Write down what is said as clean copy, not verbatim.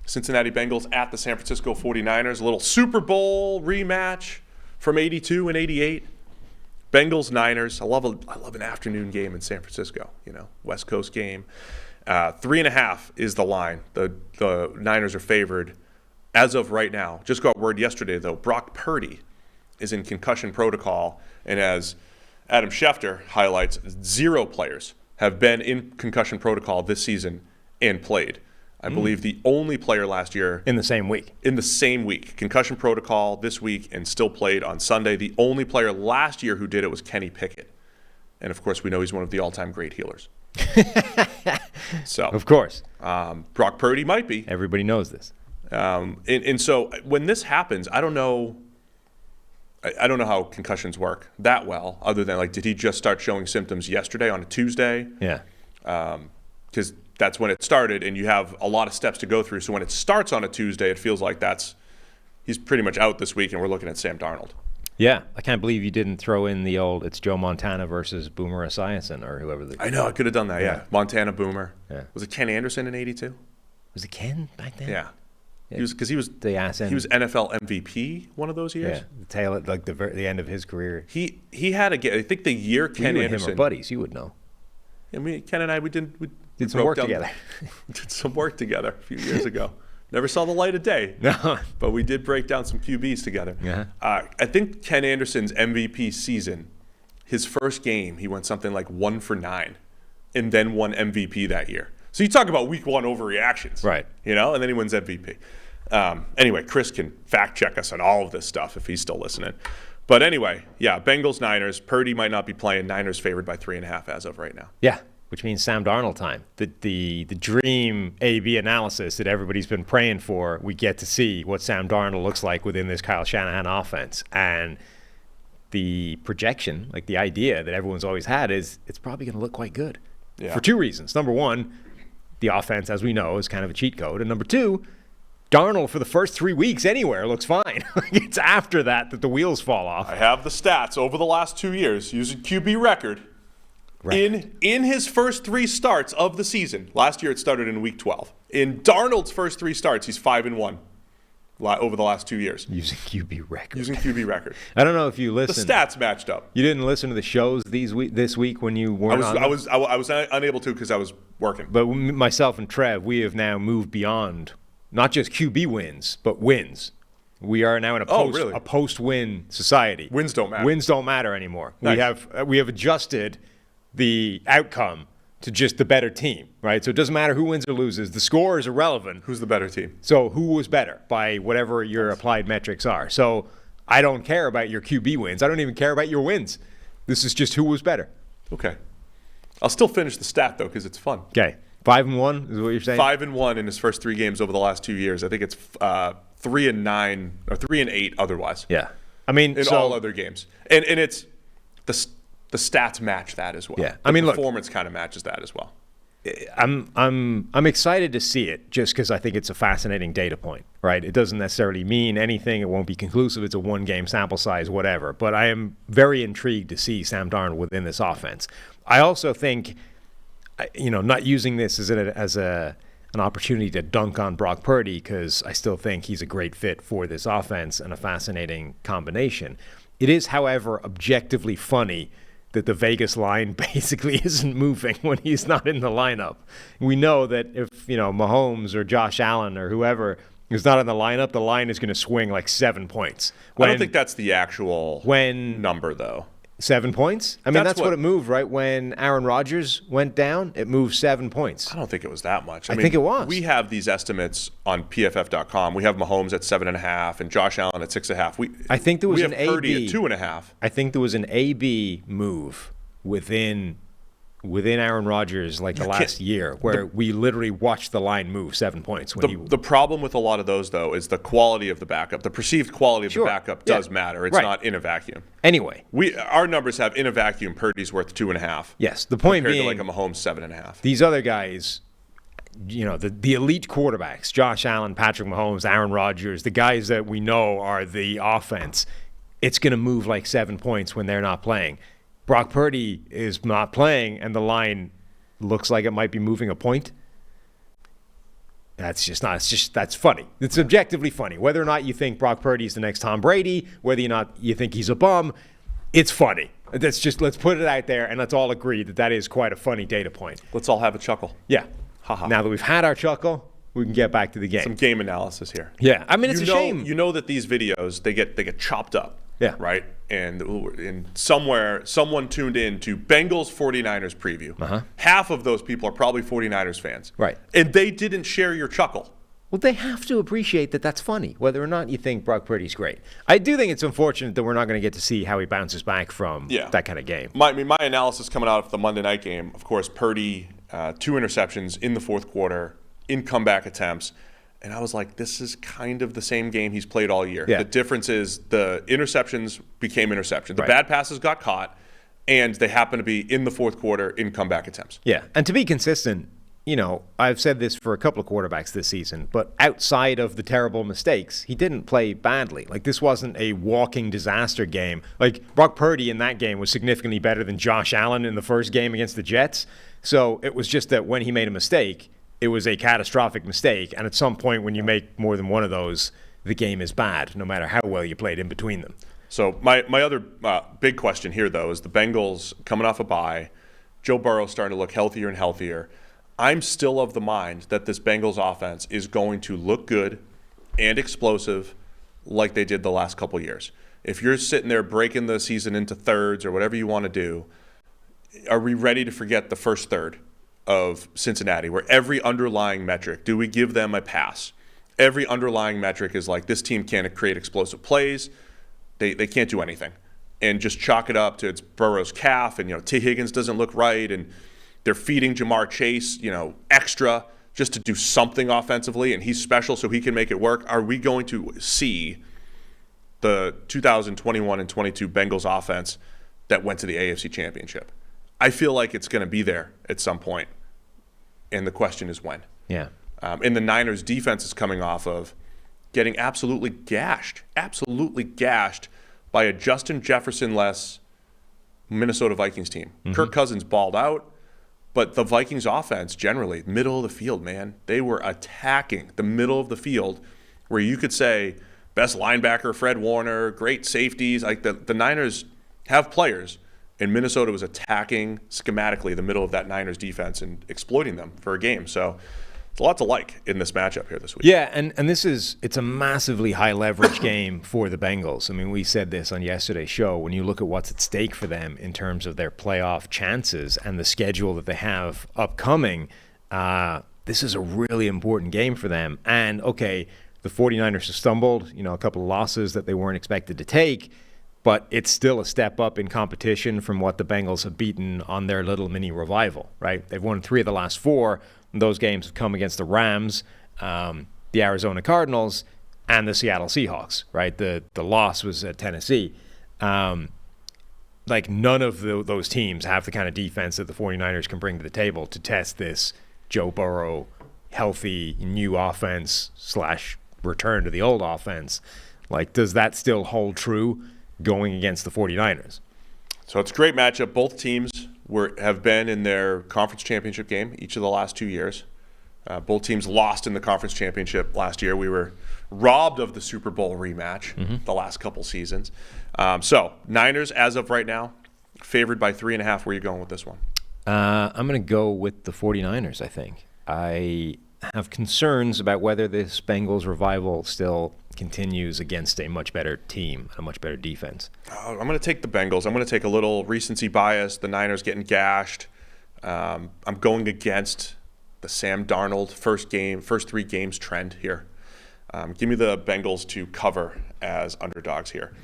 Cincinnati Bengals at the San Francisco 49ers. A little Super Bowl rematch from 82 and 88. Bengals, Niners. I love an afternoon game in San Francisco, West Coast game. 3.5 is the line. The Niners are favored as of right now. Just got word yesterday, though. Brock Purdy is in concussion protocol, and as Adam Schefter highlights, 0 players have been in concussion protocol this season and played. I believe the only player last year... In the same week. Concussion protocol this week and still played on Sunday. The only player last year who did it was Kenny Pickett. And, of course, we know he's one of the all-time great healers. So, of course. Brock Purdy might be. Everybody knows this. And so when this happens, I don't know how concussions work that well, other than, did he just start showing symptoms yesterday on a Tuesday? Yeah. Because that's when it started, and you have a lot of steps to go through. So when it starts on a Tuesday, it feels like he's pretty much out this week, and we're looking at Sam Darnold. Yeah, I can't believe you didn't throw in the old it's Joe Montana versus Boomer Esiason or whoever. I know, I could have done that, yeah. Montana, Boomer. Yeah. Was it Ken Anderson in 82? Was it Ken back then? Yeah. He was NFL MVP one of those years. Yeah, the tail at the end of his career. He had I think the year Ken you Anderson. And him are buddies, you would know. Yeah, Ken and I we did some work together. Did some work together a few years ago. Never saw the light of day. No, but we did break down some QBs together. Uh-huh. I think Ken Anderson's MVP season, his first game, he went something like 1 for 9, and then won MVP that year. So you talk about week 1 overreactions, right? And then he wins MVP. Anyway, Chris can fact check us on all of this stuff if he's still listening. But anyway, yeah, Bengals, Niners. Purdy might not be playing. Niners favored by 3.5 as of right now. Yeah, which means Sam Darnold time. The dream A/B analysis that everybody's been praying for. We get to see what Sam Darnold looks like within this Kyle Shanahan offense. And the projection, the idea that everyone's always had is it's probably going to look quite good. Yeah. For 2 reasons. Number one, the offense, as we know, is kind of a cheat code. And number two, Darnold for the first 3 weeks anywhere looks fine. It's after that the wheels fall off. I have the stats over the last 2 years using QB record. In his first 3 starts of the season. Last year it started in week 12. In Darnold's first 3 starts, he's 5-1 over the last 2 years. Using QB record. I don't know if you listened. The stats matched up. You didn't listen to the shows this week when you weren't on them? I was unable to because I was working. But myself and Trev, we have now moved beyond not just QB wins, but wins. We are now in a post-win society. Wins don't matter. Wins don't matter anymore. Nice. We have adjusted the outcome to just the better team, right? So it doesn't matter who wins or loses. The score is irrelevant. Who's the better team? So who was better by whatever your applied metrics are. So I don't care about your QB wins. I don't even care about your wins. This is just who was better. Okay. I'll still finish the stat, though, because it's fun. Okay. 5-1 is what you're saying? 5-1 in his first 3 games over the last 2 years. I think it's 3-9 or 3-8 otherwise. Yeah. I mean, in all other games. And it's the stats match that as well. Yeah. The performance kind of matches that as well. I'm excited to see it just because I think it's a fascinating data point, right? It doesn't necessarily mean anything. It won't be conclusive. It's a 1-game sample size, whatever. But I am very intrigued to see Sam Darnold within this offense. I also think, not using this as an opportunity to dunk on Brock Purdy because I still think he's a great fit for this offense and a fascinating combination. It is, however, objectively funny that the Vegas line basically isn't moving when he's not in the lineup. We know that if, Mahomes or Josh Allen or whoever is not in the lineup, the line is going to swing 7 points. I don't think that's the actual number, though. 7 points? I mean, that's what it moved, right? When Aaron Rodgers went down, it moved 7 points. I don't think it was that much. I think it was. We have these estimates on PFF.com. We have Mahomes at 7.5 and Josh Allen at 6.5. I think there was an AB. Purdy at 2.5. I think there was an AB move within Aaron Rodgers the last year where we literally watched the line move 7 points. The problem with a lot of those, though, is the quality of the backup. The perceived quality of the backup does matter. It's not in a vacuum. Anyway. Our numbers have in a vacuum Purdy's worth 2.5. Yes. The point being, compared to a Mahomes 7.5. These other guys, the elite quarterbacks, Josh Allen, Patrick Mahomes, Aaron Rodgers, the guys that we know are the offense, it's going to move 7 points when they're not playing. Brock Purdy is not playing, and the line looks like it might be moving a point. That's just not. It's just that's funny. It's objectively funny. Whether or not you think Brock Purdy is the next Tom Brady, whether or not you think he's a bum, it's funny. Let's put it out there and let's all agree that is quite a funny data point. Let's all have a chuckle. Yeah. Haha. Now that we've had our chuckle, we can get back to the game. Some game analysis here. Yeah. I mean, it's a shame. You know that these videos they get chopped up. Yeah. Right? And somewhere, someone tuned in to Bengals 49ers preview. Uh-huh. Half of those people are probably 49ers fans. Right. And they didn't share your chuckle. Well, they have to appreciate that that's funny, whether or not you think Brock Purdy's great. I do think it's unfortunate that we're not going to get to see how he bounces back from that kind of game. My analysis coming out of the Monday night game, of course, Purdy, 2 interceptions in the fourth quarter, in comeback attempts. And I was like, this is kind of the same game he's played all year. Yeah. The difference is the interceptions became interceptions. The bad passes got caught, and they happened to be in the fourth quarter in comeback attempts. Yeah, and to be consistent, I've said this for a couple of quarterbacks this season, but outside of the terrible mistakes, he didn't play badly. Like, this wasn't a walking disaster game. Like, Brock Purdy in that game was significantly better than Josh Allen in the first game against the Jets. So it was just that when he made a mistake, it was a catastrophic mistake, and at some point when you make more than one of those, the game is bad, no matter how well you played in between them. So my other big question here, though, is the Bengals coming off a bye, Joe Burrow starting to look healthier and healthier. I'm still of the mind that this Bengals offense is going to look good and explosive like they did the last couple years. If you're sitting there breaking the season into thirds or whatever you want to do, are we ready to forget the first third of Cincinnati, where every underlying metric, do we give them a pass? Every underlying metric is like, this team can't create explosive plays. They can't do anything. And just chalk it up to it's Burrow's calf, and T. Higgins doesn't look right, and they're feeding Jamar Chase, extra just to do something offensively, and he's special so he can make it work. Are we going to see the 2021 and 22 Bengals offense that went to the AFC Championship? I feel like it's going to be there at some point. And the question is when. Yeah. And the Niners defense is coming off of getting absolutely gashed by a Justin Jefferson-less Minnesota Vikings team. Mm-hmm. Kirk Cousins balled out, but the Vikings offense generally, middle of the field, man. They were attacking the middle of the field where you could say best linebacker, Fred Warner, great safeties. Like the Niners have players. And Minnesota was attacking schematically the middle of that Niners defense and exploiting them for a game. So it's a lot to like in this matchup here this week. Yeah, and it's a massively high leverage game for the Bengals. I mean, we said this on yesterday's show. When you look at what's at stake for them in terms of their playoff chances and the schedule that they have upcoming, this is a really important game for them. And, okay, the 49ers have stumbled, a couple of losses that they weren't expected to take, but it's still a step up in competition from what the Bengals have beaten on their little mini revival, right? They've won 3 of the last 4. And those games have come against the Rams, the Arizona Cardinals, and the Seattle Seahawks, right? The loss was at Tennessee. None of those teams have the kind of defense that the 49ers can bring to the table to test this Joe Burrow healthy new offense / return to the old offense. Like, does that still hold true going against the 49ers? So it's a great matchup. Both teams have been in their conference championship game each of the last 2 years. Both teams lost in the conference championship last year. We were robbed of the Super Bowl rematch the last couple seasons. So Niners, as of right now, favored by 3.5. Where are you going with this one? I'm going to go with the 49ers, I think. I have concerns about whether this Bengals revival still continues against a much better team, a much better defense. I'm going to take the Bengals. I'm going to take a little recency bias. The Niners getting gashed. I'm going against the Sam Darnold first 3 games trend here. Give me the Bengals to cover as underdogs here.